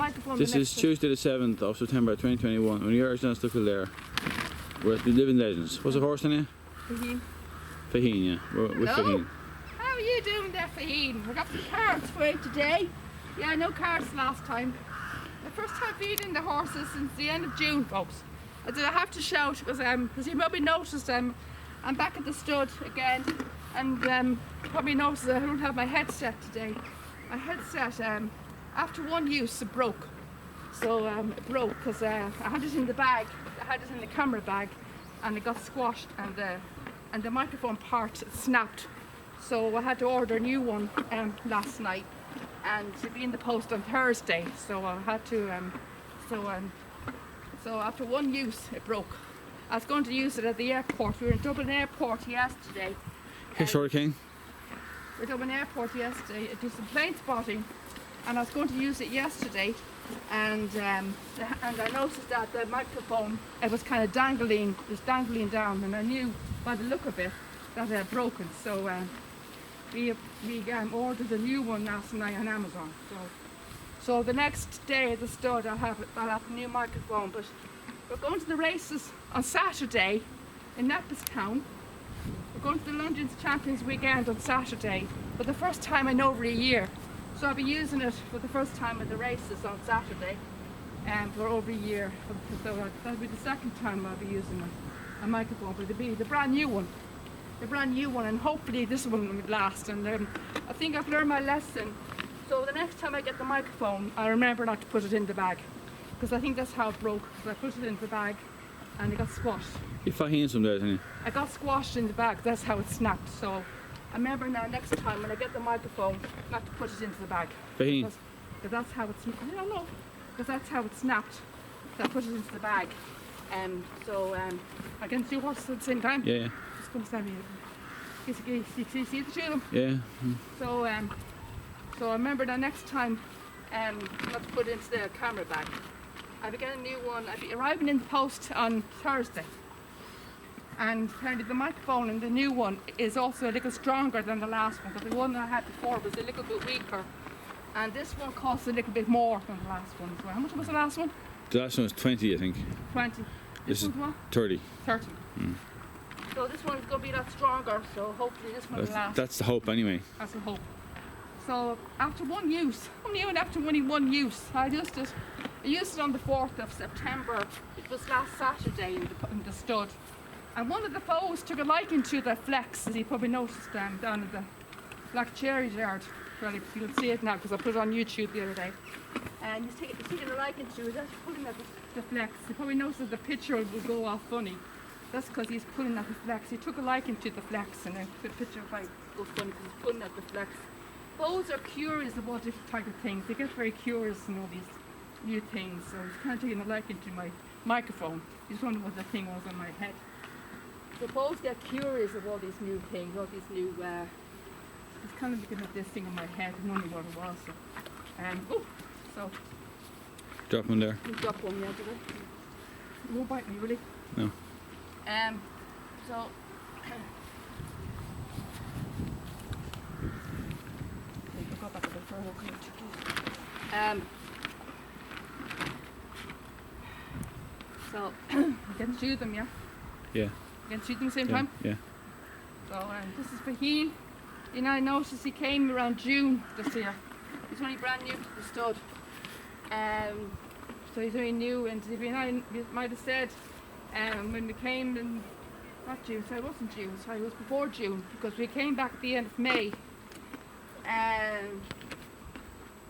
microphone. This is Tuesday the 7th of September 2021. When you're down Stuckle there, we're at the Living Legends. What's the horse name? Faheen. Faheen, yeah. We're with Hello. Faheen. How are you doing there, Faheen? We got some cards for you today. Yeah, no cards last time. The first time feeding the horses since the end of June, folks. I have to shout because you probably noticed I'm back at the stud again, and probably noticed I don't have my headset today. My headset, after one use, it broke. So it broke because I had it in the bag. I had it in the camera bag, and it got squashed, and the microphone part snapped. So I had to order a new one last night, and it'll be in the post on Thursday. So I had to. So after one use, it broke. I was going to use it at the airport. We were in Dublin Airport yesterday. Hey, Shorty King. We were in Dublin Airport yesterday to do some plane spotting, and I was going to use it yesterday. And I noticed that the microphone, it was kind of dangling down, and I knew by the look of it that it had broken. So we ordered a new one last night on Amazon. So the next day at the stud I'll have a new microphone. But we're going to the races on Saturday in Neppistown. We're going to the London Champions Weekend on Saturday for the first time in over a year. So I'll be using it for the first time at the races on Saturday for over a year. So that'll be the second time I'll be using a microphone, but it'll be the brand new one. The brand new one, and hopefully this one will last. And I think I've learned my lesson. So the next time I get the microphone, I'll remember not to put it in the bag, because I think that's how it broke. So I put it in the bag and it got squashed. You're Faheen some days, isn't I got squashed in the bag, that's how it snapped. So I remember now next time when I get the microphone not to put it into the bag. Faheen. Because that's how it snapped. I don't know. Because that's how it snapped. So I put it into the bag. I can see horses at the same time. Yeah, yeah. Just come stand here. You see the two of them? Yeah. So I remember that next time not to put it into the camera bag. I'll be getting a new one. I'll be arriving in the post on Thursday. And apparently the microphone in the new one is also a little stronger than the last one, because the one I had before was a little bit weaker. And this one costs a little bit more than the last one as well. How much was the last one? The last one was 20, I think. 20. This is one's what? 30. 30. So this one's going to be a lot stronger, so hopefully this one will last. That's the hope anyway. That's the hope. So after one use, only one use, I used it on the 4th of September. It was last Saturday in the stud. And one of the foals took a liking to the flex, as you probably noticed down at the Black Cherry Yard. Well, you'll see it now because I put it on YouTube the other day. And he's taking a liking to it. That's pulling at the flex. You probably noticed that the picture will go off funny. That's because he's pulling at the flex. He took a liking to the flex, and the picture might go funny because he's pulling at the flex. Foals are curious about different type of things. They get very curious in all these new things. So he's kind of taking a liking to my microphone. He's wondering what the thing was on my head. So foals get curious of all these new things, all these new. He's kind of looking at this thing on my head and wondering what it was. So Drop one there. you drop one, yeah, did I? You won't bite me, really. No. So. Go back a bit further. So you can shoot them, yeah. Yeah. You can shoot them at the same Yeah. time. Yeah. So this is Faheen. I noticed he came around June this year. He's only brand new to the stud. So he's very new, and you might have said when we came in, not June, so it wasn't June, sorry, it was before June, because we came back at the end of May.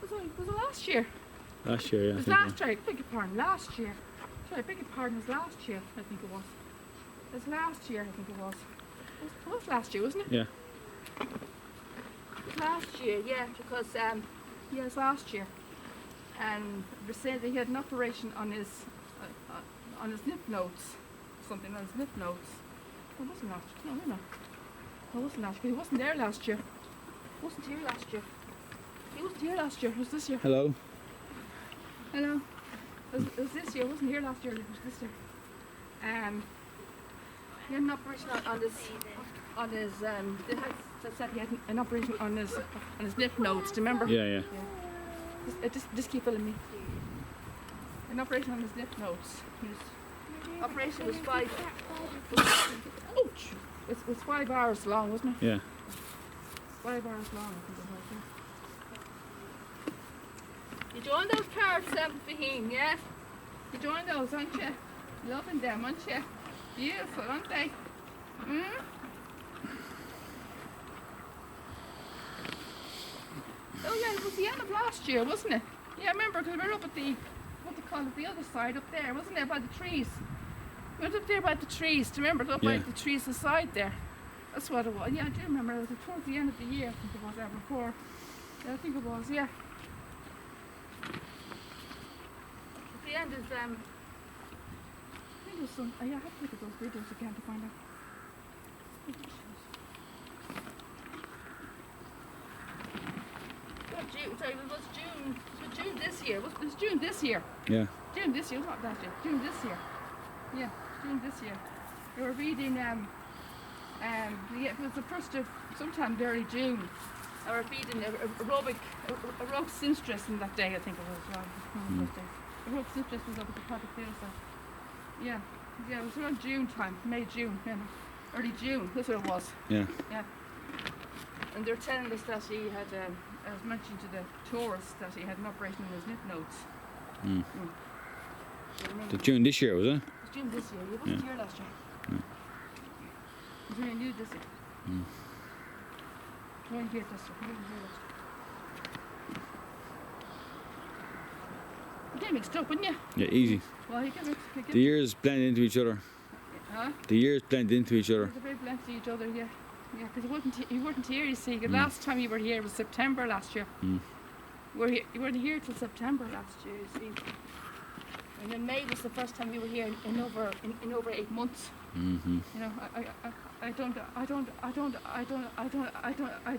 Was it last year? Last year, yeah. It was last year, I beg your pardon, last year. Sorry, I beg your pardon, it was last year, I think it was. It was last year, I think it was. It was last year, wasn't it? Yeah. It was last year, yeah, because, it was last year. And they said that he had an operation on his lymph nodes, something on his lymph nodes. It wasn't last year, no. It wasn't last year, he wasn't there last year. He wasn't here last year. He wasn't here last year, it was this year. Hello. Hello. It was this year, it wasn't here last year, it was this year. He had an operation they said he had an operation on his lymph nodes, do you remember? Yeah, yeah. Just keep filling me. An operation on his lymph nodes. His operation was 5. Ouch! It was 5 hours long, wasn't it? Yeah. 5 hours long, I think it was. Yeah. You joined those cards, Fahim, yeah? You joined those, aren't you? Loving them, aren't you? Beautiful, aren't they? Oh yeah, it was the end of last year, wasn't it? Yeah, I remember, because we were up at the, what they call it, the other side up there, wasn't it, by the trees? We went up there by the trees, do you remember? Up by Yeah. the trees aside there. That's what it was. Yeah, I do remember. It was towards the end of the year, I think it was, or before. Yeah, I think it was, yeah. At the end is, I think it was some, yeah, I have to look at those videos again to find out. What, June, sorry, it was June this year. It was June this year. Yeah. June this year, not last year. June this year. Yeah, June this year. They were reading, yeah, it was the first of sometime early June. They were reading aerobic sinstress in that day, I think it was. One of those days. Aerobic sinstress was up at the Paddock Theatre. Yeah, yeah, it was around June time, May, June, yeah, early June. That's what it was. Yeah. Yeah. And they're telling us that he had, as mentioned to the tourists, that he had an operation in his lymph nodes. Mm. So I remember The June this year, was it? it was June this year. He wasn't here last year. No. He was really new this year. Mm. He wasn't here this year. He wasn't here last year. You get mixed up, wouldn't you? Yeah, easy. Well, you get mixed up. The years blend into each other. Huh? The years blend into each other. They're very blended to each other, yeah. Yeah, because you weren't here, you see. The last time you were here was September last year. Mm. You weren't here till September last year, you see. And then May was the first time you were here in over 8 months. Mm-hmm. You know, I don't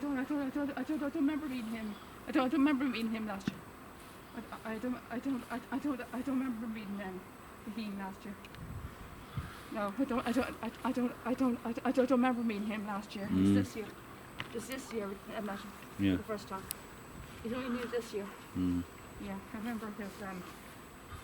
remember meeting him. I don't remember meeting him last year. I don't remember meeting him last year. No, I don't remember meeting him last year. Mm. It's this year. It's this year I met him Yeah. for the first time. He's only new this year. Mm. Yeah, I remember his,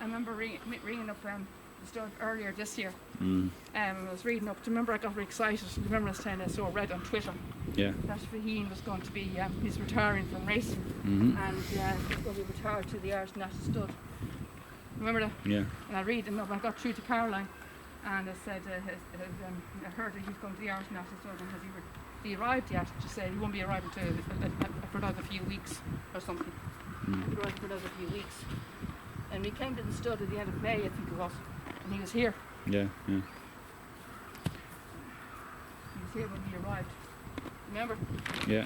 I remember ringing up the store earlier this year. Mm. I was reading up. Do you remember I got very excited? Do you remember last time I saw read on Twitter Yeah. that Fahim was going to be, he's retiring from racing Mm-hmm. and he's going to be retired to the Irish National Stud. Remember that? Yeah. And I read and I got through to Caroline and I said, I heard that he's going to the Irish National Stud and has he arrived yet? She said he won't be arriving for another few weeks or something. Mm. He'll be arriving for another few weeks. And we came to the stud at the end of May, I think it was, and he was here. Yeah. Yeah. He was here when he arrived. Remember? Yeah.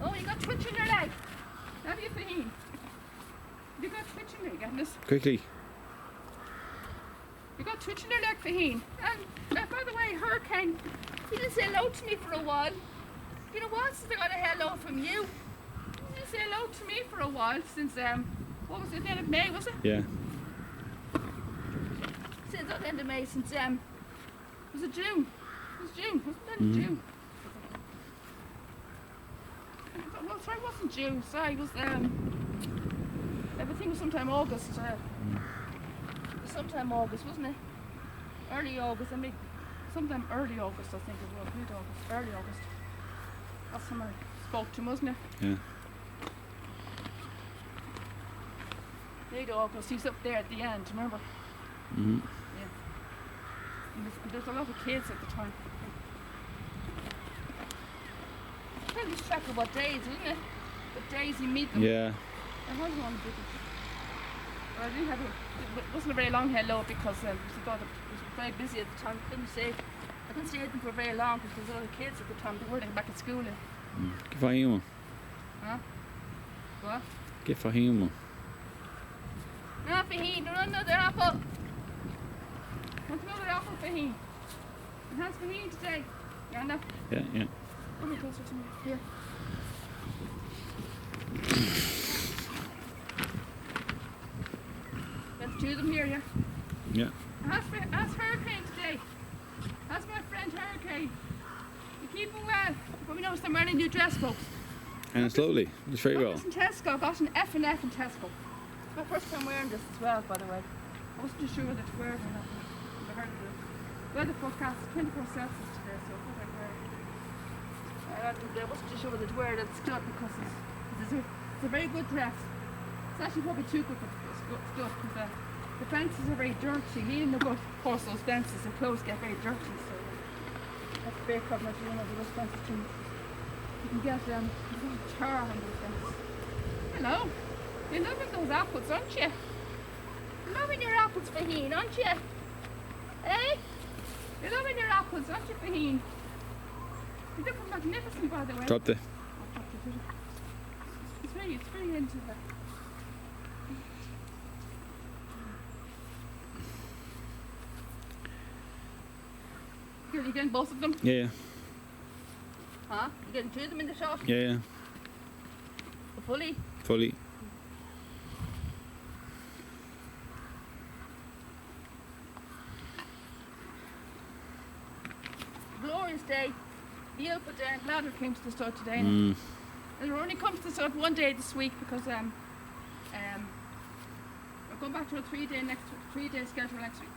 Oh, you got twitch in your leg. Have you, Fahim? You got twitch in your leg, Agnes. Quickly. You got twitch in your leg, Fahim. And by the way, Hurricane, he didn't say hello to me for a while. You know what? Since I got a hello from you. He didn't say hello to me for a while since what was it, the end of May, was it? Yeah. Since the end of May, since was it June? It was June, wasn't it? Mhm. June. Well, sorry, it wasn't June. Sorry, it was everything was sometime August. It was sometime August, wasn't it? Early August. I mean, sometime early August, I think it was. Mid-August, early August. That's when I spoke to him, wasn't it? Yeah. Mid-August. He's up there at the end. Remember? Mm-hmm. Yeah. And there's a lot of kids at the time. I can't lose track of what days, isn't it? What days you meet them. Yeah. I had one with it. But I didn't have it wasn't a very long hello because I thought it was very busy at the time. I couldn't stay with them for very long because there was other kids at the time. They weren't back at school. Give Fahim one. Huh? What? Give Fahim one. No, Fahim, do you want another apple? Want another apple, Fahim? And how's Fahim today? Yeah, no. Yeah. Yeah. Come here closer to me. Here. Got the two of them here, yeah? Yeah. How's Hurricane today? How's my friend Hurricane? You keeping well? But we noticed I'm wearing a new dress, folks. And it's lovely. It's very I well. was in Tesco. I got an F and F in Tesco. It's my first time wearing this as well, by the way. I wasn't too sure whether to wear it or not. Never heard of it. Weather forecast is 24 Celsius today, so I thought I'd wear it. I wasn't too sure whether to wear it at Scott because it's a very good dress. It's actually probably too good for Scott because the fences are very dirty. Leading the good, of course, those fences and clothes get very dirty, so that's a big problem if you want to do those fences too. You can get tar on those fences. Hello. You're loving those apples, aren't you? You're loving your apples, Faheen, aren't you? Eh? You're loving your apples, aren't you, Faheen? You're looking magnificent, by the way. Dropped it. It's really into that. Here, you getting both of them? Yeah, Huh? You getting two of them in the shot? yeah. Fully? Fully. Glorious day. Beautiful day. I'm glad it came to the start today. Mm. And it only comes to the start one day this week because we're going back to a 3-day schedule next week.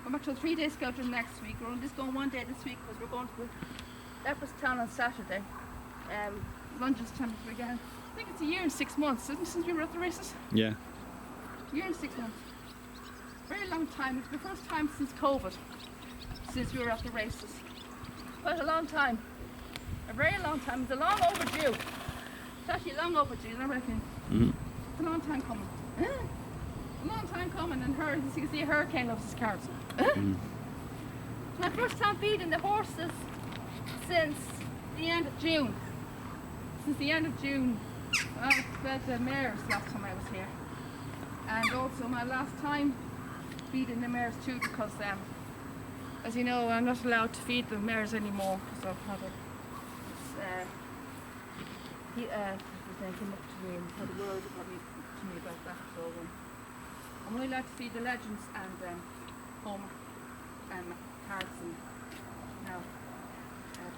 Going back to a 3-day schedule next week. We're only just going one day this week because we're going to Leopardstown on Saturday. Lungestown again. I think it's a year and 6 months, isn't it, since we were at the races? Yeah. A year and 6 months. Very long time. It's the first time since COVID since we were at the races. Quite a long time. A very long time. It's a long overdue. It's actually long overdue, I reckon. Mm-hmm. It's a long time coming. A long time coming, and as you can see, a hurricane loves his carrots. Mm-hmm. It's my first time feeding the horses since the end of June. Since the end of June. I fed the mares last time I was here. And also my last time feeding the mares too, because as you know, I'm not allowed to feed the mares anymore because I've had he came up to me and had a word about to me about that. So I'm only allowed to feed the Legends and Homer and Harrison now.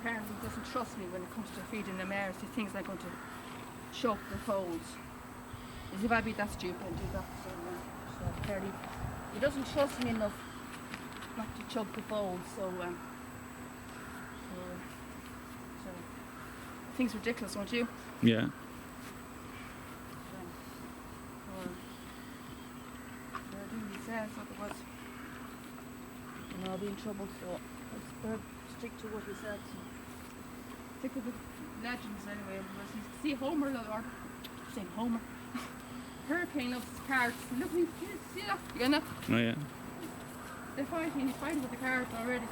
Apparently he doesn't trust me when it comes to feeding the mares. He thinks I'm going to choke the foals. As if I'd be that stupid and do that. So apparently he doesn't trust me enough not to choke the foals. So things ridiculous, won't you? Yeah. He says otherwise, and I'll be in trouble. So let's stick to what he said. So stick with the Legends anyway. Otherwise, you see Homer, or saying Homer. Hurricane loves his carrots. Look, you see that? You know? Oh yeah. They're fighting. He's fighting with the carrots already.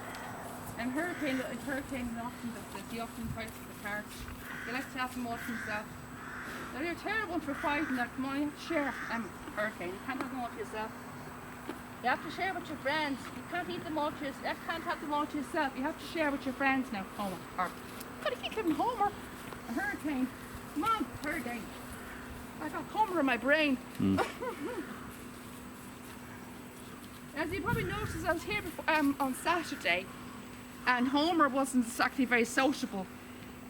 And Hurricane often does this. He often fights with the carrots. He likes to have them all to himself. Now you're a terrible for fighting that. Come on, you have to share. Hurricane, you can't have them all to yourself. You have to share with your friends. You can't eat them all to yourself. You can't have them all to yourself. You have to share with your friends now. Homer. Gotta keep giving Homer a Hurricane. Come on, Hurricane. I got Homer in my brain. Mm. As you probably noticed, I was here before, on Saturday, and Homer wasn't exactly very sociable.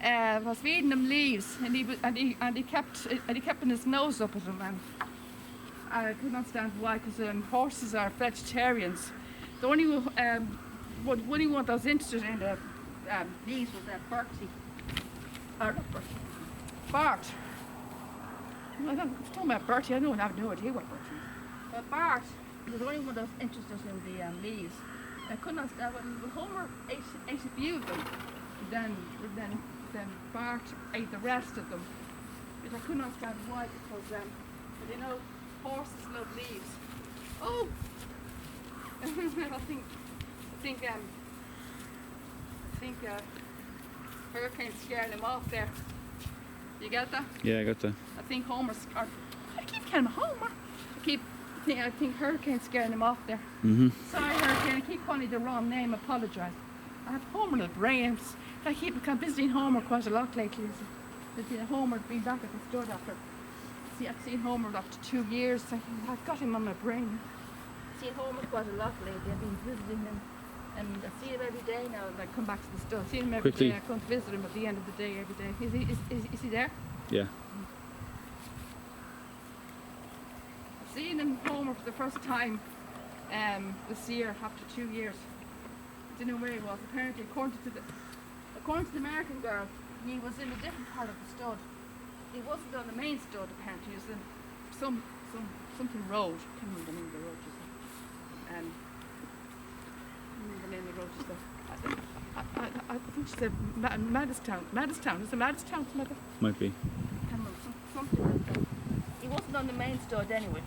I was feeding him leaves, and he kept his nose up at him, and I couldn't understand why, because horses are vegetarians. The only one that was interested in the leaves was Bertie. Or not Bertie. Bart. I was talking about Bertie. I have no idea what Bertie is. But Bart was the only one that was interested in the leaves. I couldn't understand when Homer ate a few of them. Then Bart ate the rest of them. But I couldn't understand why, because you know, horses love leaves. Oh, I think Hurricane's scaring him off there. You get that? Yeah, I got that. I think I keep calling him Homer. I think Hurricane's scaring him off there. Mm-hmm. Sorry, Hurricane, I keep calling you the wrong name. Apologise. I have Homer in the brain. I keep visiting Homer quite a lot lately. Homer being back at the stud after. See, I've seen Homer after 2 years. I've got him on my brain. I've seen Homer quite a lot lately. I've been visiting him And I see him every day now, and I come back to the stud. I see him every Quickly. day. I come to visit him at the end of the day every day. Is he there? Yeah. I've seen him Homer for the first time this year after 2 years. I didn't know where he was. Apparently, according to the American girl, he was in a different part of the stud. He wasn't on the main stud. Apparently, he was in something road. I can't remember the name of the road. The name of the road is I think she said Maddistown. Maddistown. Is it Maddistown? Mother? Might be. Can't remember. Something like that. He wasn't on the main stud anyway.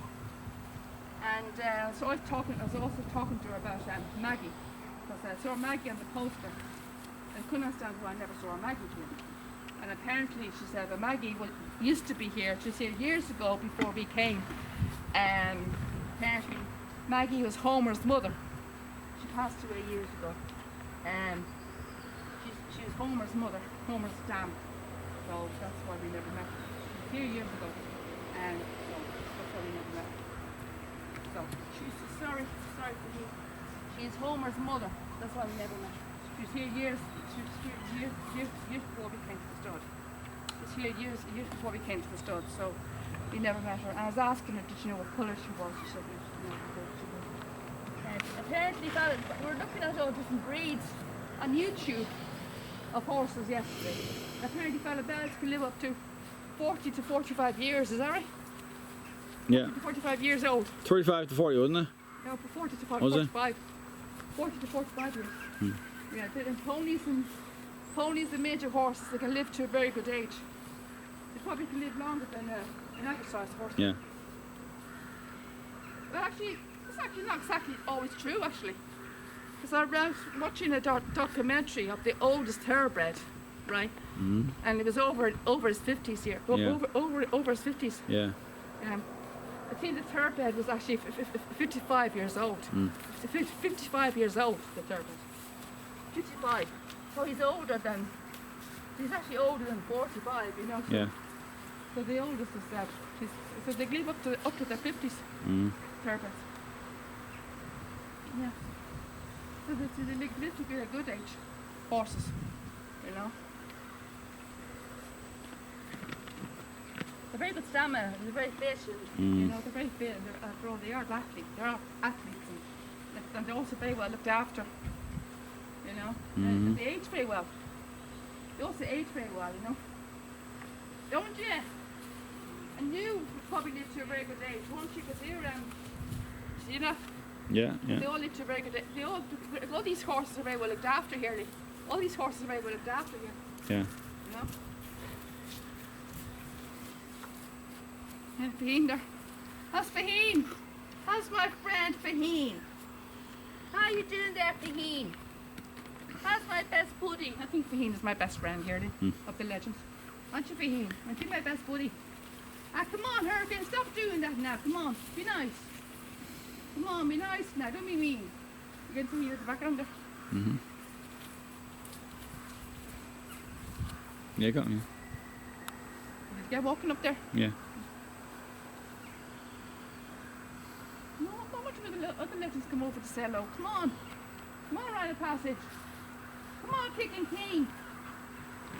And so I was also talking to her about Maggie, because I saw Maggie on the poster. I couldn't understand why I never saw Maggie here. And apparently she said that Maggie used to be here. She was here years ago before we came. Apparently Maggie was Homer's mother. She passed away years ago. She was Homer's mother, Homer's dam. So that's why we never met. She was here years ago. And so that's why we never met. So she's sorry for you. She's Homer's mother. That's why we never met. She was here years before we came to the stud. She was here years before we came to the stud. So we never met her. And I was asking her, did she know what colour she was? She said, no, she didn't know what colour she was. And apparently, we were looking at all different breeds on YouTube of horses yesterday. Apparently, fella bells can live up to 40 to 45 years. Is that right? Yeah. 45 years old. 35 to 40, wasn't it? No, for 40 to Was it? 45. 40 to 45 years. Yeah, and ponies and major horses, they can live to a very good age. They probably can live longer than an exercise horse. Yeah. But actually, it's actually not exactly always true, actually. Because I was watching a documentary of the oldest thoroughbred, right? Mm-hmm. And it was over his 50s here. Yeah. Over his 50s. Yeah. I think the thoroughbred was actually 55 years old. 55 years old, the thoroughbred. 55. So he's actually older than 45, you know. So, Yeah. so the oldest is that. So they live up to their 50s, thoroughbreds. Yeah. So they live to be a good age, horses, you know. They're very good stamina, they're very fit, you know, they're very fit, and they are athletes, and they're also very well looked after, you know, and they age very well. They also age very well, you know. Don't you? And you probably live to a very good age, won't you? Because you know, Yeah, they yeah. all live to a very good age. All these horses are very well looked after here, Lee. All these horses are very well looked after here, Yeah. you know. Yeah, Faheen there. How's Faheen? How's my friend Faheen? How you doing there, Faheen? How's my best buddy? I think Faheen is my best friend here, of the legends. Aren't you, Faheen? Aren't you my best buddy? Ah, come on, Hurricane, stop doing that now. Come on, be nice. Come on, be nice now, don't be mean. You can see here at the background there. Mm-hmm. Yeah, got me. Did you get walking up there? Yeah. No, not much of the other legends come over to say hello. Come on. Come on, Rite of Passage. Come on, Kicking King.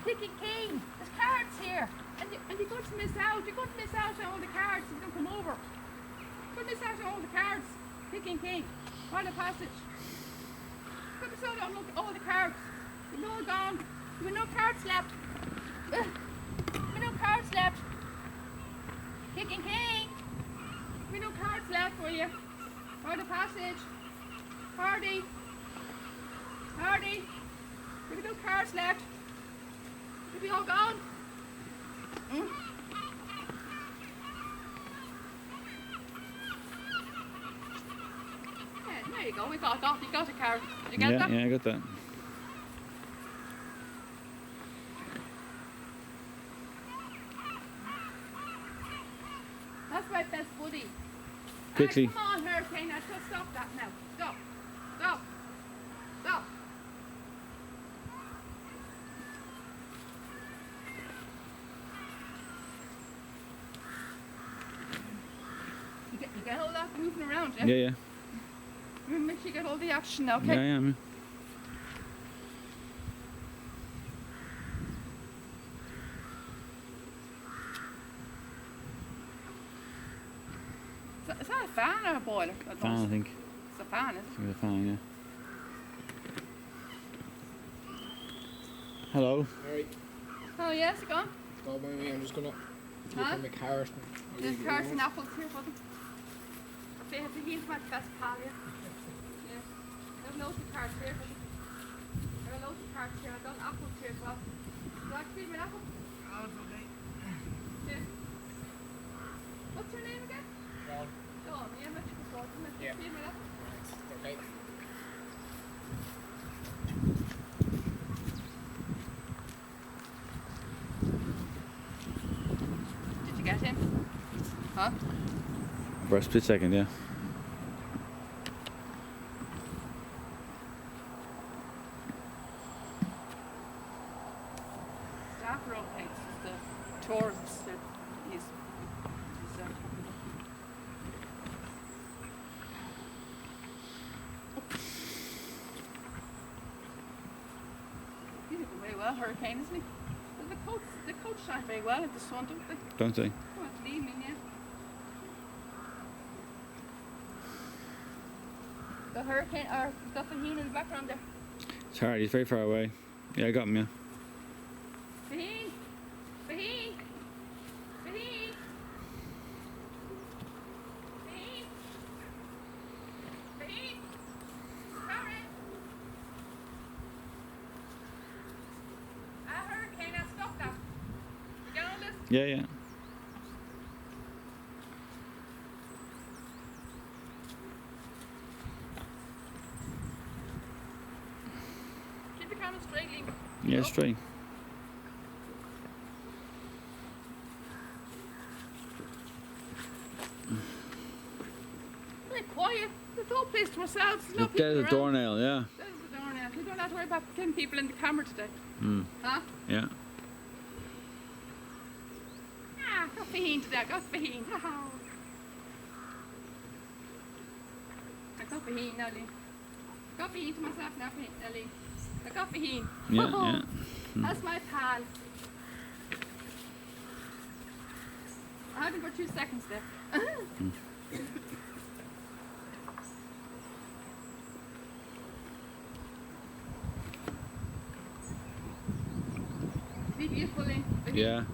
Kicking King. There's cards here. And you're going to miss out. You're going to miss out on all the cards if you don't come over. You're going to miss out on all the cards. Kicking King. Rite of Passage. You're going to miss out on all the cards. They're all gone. There were no cards left. There were no cards left. Kicking King. We no cards left for you. Rite of Passage. Hardy. Hardy. We've no cards left. They'll be all gone. Yeah, there you go. You got a card. Did you get that? Yeah, I got that. That's my best buddy. Quickly. Come on, Hurricane. Now, just stop that now. Stop. Stop. Stop. You get all that moving around, yeah? Yeah, yeah. Make sure you get all the action now, Yeah, okay? I am. Yeah. fan or a boiler? Fan, I think. It's a fan, is it? I think it's a fan, yeah. Hello. Alright, Oh, yes, go on. go by me. I'm just gonna Huh? look at my carrot. There's carrots and apples here for them. They have to heat my best pal, yeah. Yeah. There's loads of carrots here for them. There are loads of carrots here. I've got apples here as well. Would you like to feed me an apple? Oh, it's okay. Yeah. What's your name again? John. Dawn, yeah, much before. Yeah. Feed me an apple. Okay. Did you get him? Huh? For a split second, yeah. Staff rotates. It's the tourists that he's he's doing very well, Hurricane, isn't he? Well, the coach shine very well at the sun, don't they? Don't they? Oh, it's evening, yeah. The hurricane, or the Faheen in the background there. It's hard, he's very far away. Yeah, I got him, yeah. Faheen! Faheen! Faheen! Faheen! Faheen! Karen! A hurricane has stopped that. You get on this? Yeah, yeah. Keep the camera straight, Liam. Yeah, Up. straight. Very quiet. The whole place to ourselves. There's no people There's a around. doornail, yeah. There's the doornail. We don't have to worry about getting people in the camera today. Mm. Huh? Yeah. Ah, got Faheen today. I got Faheen. Ha ha. I got Faheen now, Lee. I got Faheen to myself now, Lee. I got Faheen. Yeah, yeah. That's my pal. I had him for 2 seconds there. Is he beautiful, Lee? Yeah.